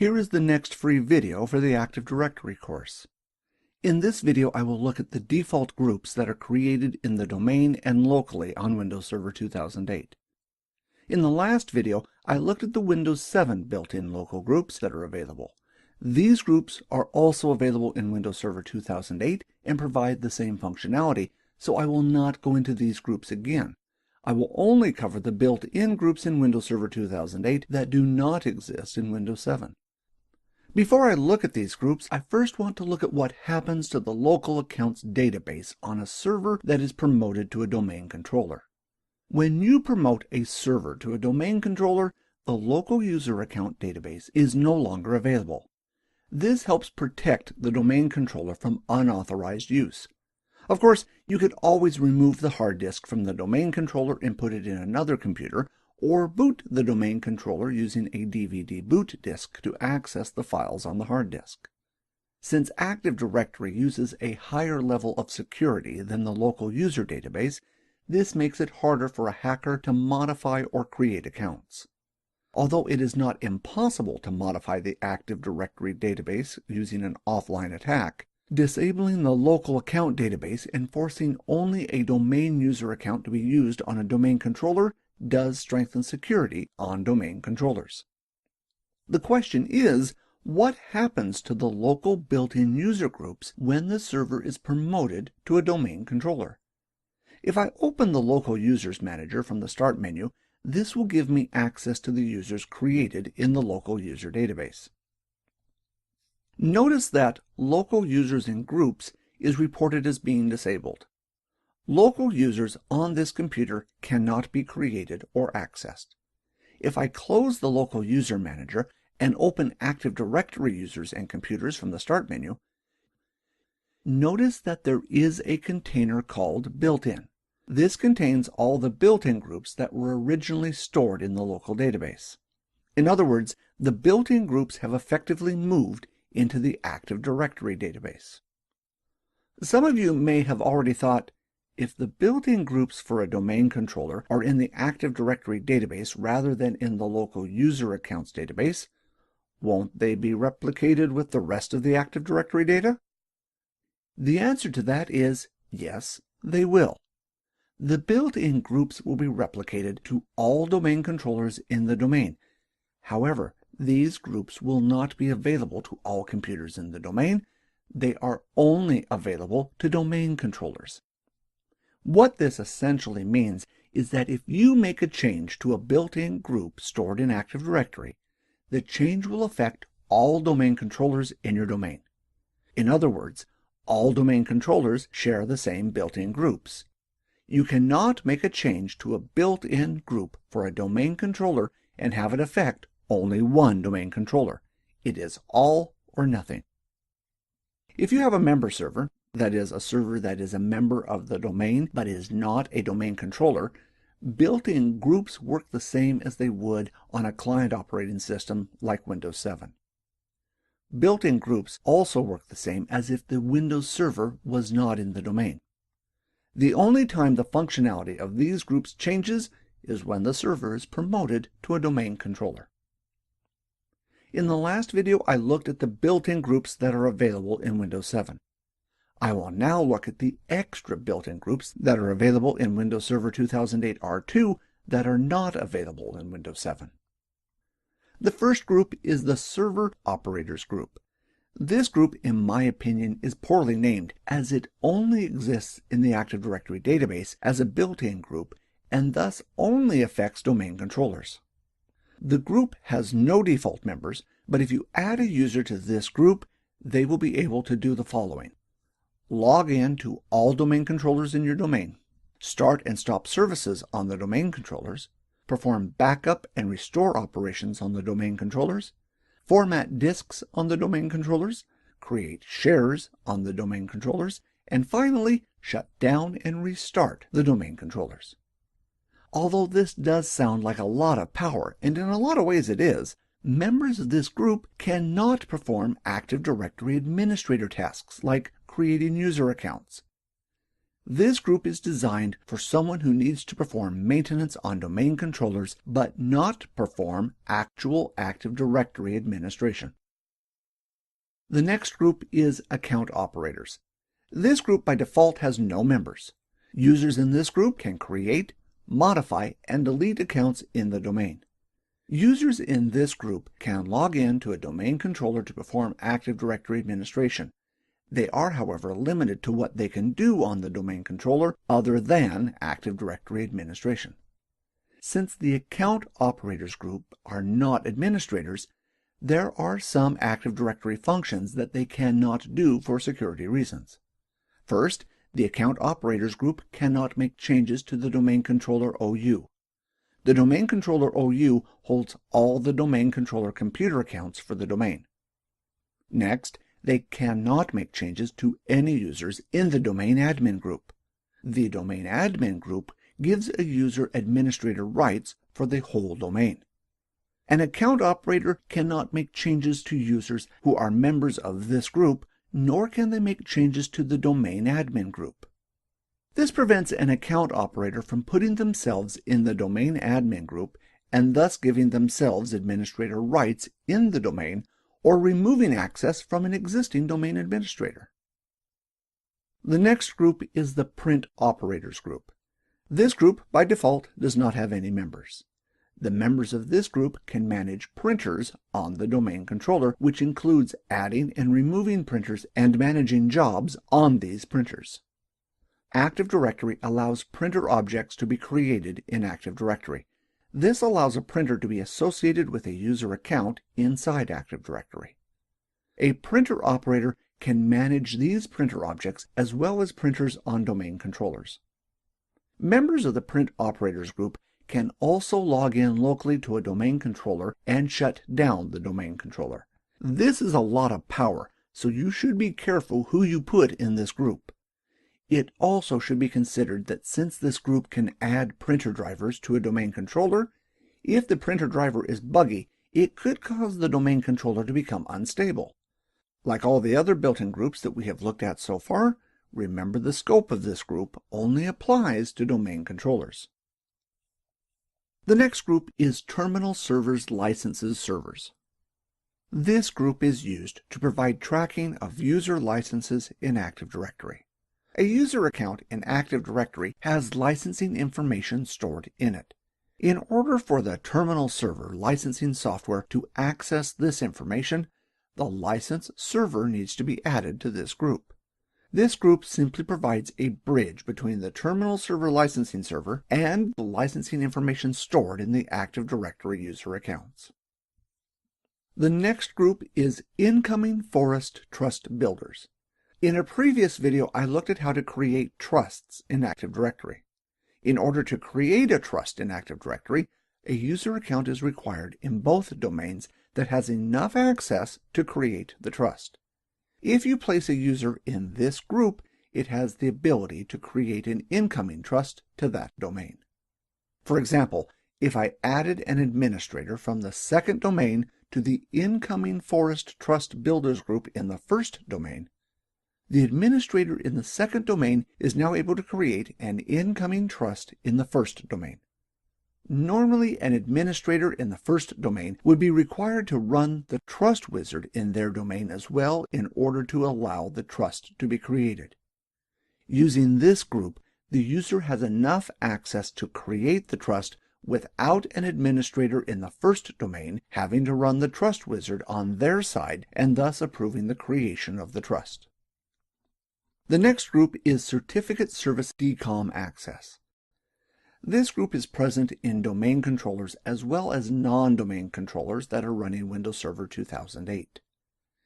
Here is the next free video for the Active Directory course. In this video, I will look at the default groups that are created in the domain and locally on Windows Server 2008. In the last video, I looked at the Windows 7 built-in local groups that are available. These groups are also available in Windows Server 2008 and provide the same functionality, so I will not go into these groups again. I will only cover the built-in groups in Windows Server 2008 that do not exist in Windows 7. Before I look at these groups, I first want to look at what happens to the local accounts database on a server that is promoted to a domain controller. When you promote a server to a domain controller, the local user account database is no longer available. This helps protect the domain controller from unauthorized use. Of course, you could always remove the hard disk from the domain controller and put it in another computer, or boot the domain controller using a DVD boot disk to access the files on the hard disk. Since Active Directory uses a higher level of security than the local user database, this makes it harder for a hacker to modify or create accounts. Although it is not impossible to modify the Active Directory database using an offline attack, disabling the local account database and forcing only a domain user account to be used on a domain controller does strengthen security on domain controllers. The question is, what happens to the local built-in user groups when the server is promoted to a domain controller? If I open the Local Users Manager from the Start menu, this will give me access to the users created in the local user database. Notice that Local Users in Groups is reported as being disabled. Local users on this computer cannot be created or accessed. If I close the Local User Manager and open Active Directory users and computers from the Start menu, notice that there is a container called Built-in. This contains all the built-in groups that were originally stored in the local database. In other words, the built-in groups have effectively moved into the Active Directory database. Some of you may have already thought, if the built-in groups for a domain controller are in the Active Directory database rather than in the local user accounts database, won't they be replicated with the rest of the Active Directory data? The answer to that is yes, they will. The built-in groups will be replicated to all domain controllers in the domain. However, these groups will not be available to all computers in the domain. They are only available to domain controllers. What this essentially means is that if you make a change to a built-in group stored in Active Directory, the change will affect all domain controllers in your domain. In other words, all domain controllers share the same built-in groups. You cannot make a change to a built-in group for a domain controller and have it affect only one domain controller. It is all or nothing. If you have a member server, that is, a server that is a member of the domain but is not a domain controller, built-in groups work the same as they would on a client operating system like Windows 7. Built-in groups also work the same as if the Windows server was not in the domain. The only time the functionality of these groups changes is when the server is promoted to a domain controller. In the last video, I looked at the built-in groups that are available in Windows 7. I will now look at the extra built-in groups that are available in Windows Server 2008 R2 that are not available in Windows 7. The first group is the Server Operators group. This group, in my opinion, is poorly named, as it only exists in the Active Directory database as a built-in group and thus only affects domain controllers. The group has no default members, but if you add a user to this group, they will be able to do the following: log in to all domain controllers in your domain, start and stop services on the domain controllers, perform backup and restore operations on the domain controllers, format disks on the domain controllers, create shares on the domain controllers, and finally shut down and restart the domain controllers. Although this does sound like a lot of power, and in a lot of ways it is, members of this group cannot perform Active Directory administrator tasks like creating user accounts. This group is designed for someone who needs to perform maintenance on domain controllers but not perform actual Active Directory administration. The next group is account operators. This group by default has no members. Users in this group can create, modify, and delete accounts in the domain. Users in this group can log in to a domain controller to perform Active Directory administration. They are, however, limited to what they can do on the domain controller other than Active Directory administration. Since the account operators group are not administrators, there are some Active Directory functions that they cannot do for security reasons. First, the account operators group cannot make changes to the domain controller OU. The domain controller OU holds all the domain controller computer accounts for the domain. Next, they cannot make changes to any users in the domain admin group. The domain admin group gives a user administrator rights for the whole domain. An account operator cannot make changes to users who are members of this group, nor can they make changes to the domain admin group. This prevents an account operator from putting themselves in the domain admin group and thus giving themselves administrator rights in the domain or removing access from an existing domain administrator. The next group is the print operators group. This group, by default, does not have any members. The members of this group can manage printers on the domain controller, which includes adding and removing printers and managing jobs on these printers. Active Directory allows printer objects to be created in Active Directory. This allows a printer to be associated with a user account inside Active Directory. A printer operator can manage these printer objects as well as printers on domain controllers. Members of the print operators group can also log in locally to a domain controller and shut down the domain controller. This is a lot of power, so you should be careful who you put in this group. It also should be considered that since this group can add printer drivers to a domain controller, if the printer driver is buggy, it could cause the domain controller to become unstable. Like all the other built-in groups that we have looked at so far, remember the scope of this group only applies to domain controllers. The next group is Terminal Servers Licenses Servers. This group is used to provide tracking of user licenses in Active Directory. A user account in Active Directory has licensing information stored in it. In order for the terminal server licensing software to access this information, the license server needs to be added to this group. This group simply provides a bridge between the terminal server licensing server and the licensing information stored in the Active Directory user accounts. The next group is Incoming Forest Trust Builders. In a previous video, I looked at how to create trusts in Active Directory. In order to create a trust in Active Directory, a user account is required in both domains that has enough access to create the trust. If you place a user in this group, it has the ability to create an incoming trust to that domain. For example, if I added an administrator from the second domain to the Incoming Forest Trust Builders group in the first domain, the administrator in the second domain is now able to create an incoming trust in the first domain. Normally, an administrator in the first domain would be required to run the trust wizard in their domain as well in order to allow the trust to be created. Using this group, the user has enough access to create the trust without an administrator in the first domain having to run the trust wizard on their side and thus approving the creation of the trust. The next group is Certificate Service DCOM Access. This group is present in domain controllers as well as non-domain controllers that are running Windows Server 2008.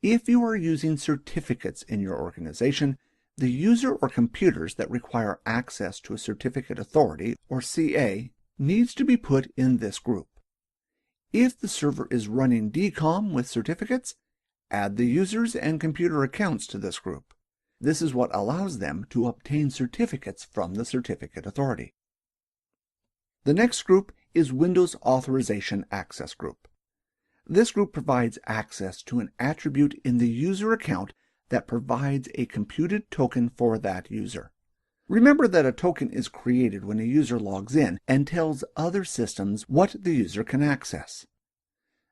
If you are using certificates in your organization, the user or computers that require access to a certificate authority, or CA, needs to be put in this group. If the server is running DCOM with certificates, add the users and computer accounts to this group. This is what allows them to obtain certificates from the certificate authority. The next group is Windows Authorization Access Group. This group provides access to an attribute in the user account that provides a computed token for that user. Remember that a token is created when a user logs in and tells other systems what the user can access.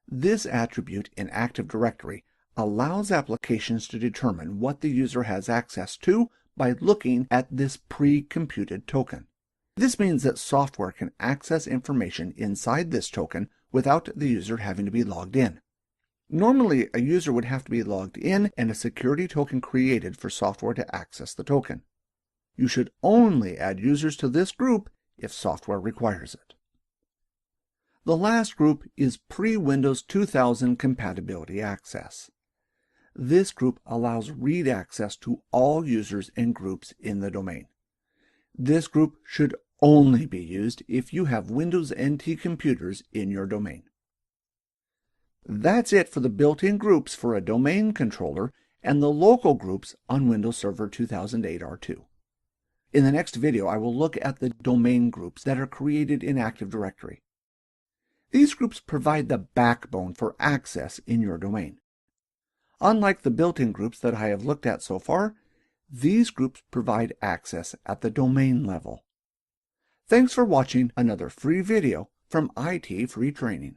This attribute in Active Directory allows applications to determine what the user has access to by looking at this pre-computed token. This means that software can access information inside this token without the user having to be logged in. Normally, a user would have to be logged in and a security token created for software to access the token. You should only add users to this group if software requires it. The last group is pre-Windows 2000 compatibility access. This group allows read access to all users and groups in the domain. This group should only be used if you have Windows NT computers in your domain. That's it for the built-in groups for a domain controller and the local groups on Windows Server 2008 R2. In the next video, I will look at the domain groups that are created in Active Directory. These groups provide the backbone for access in your domain. Unlike the built-in groups that I have looked at so far, these groups provide access at the domain level. Thanks for watching another free video from IT Free Training.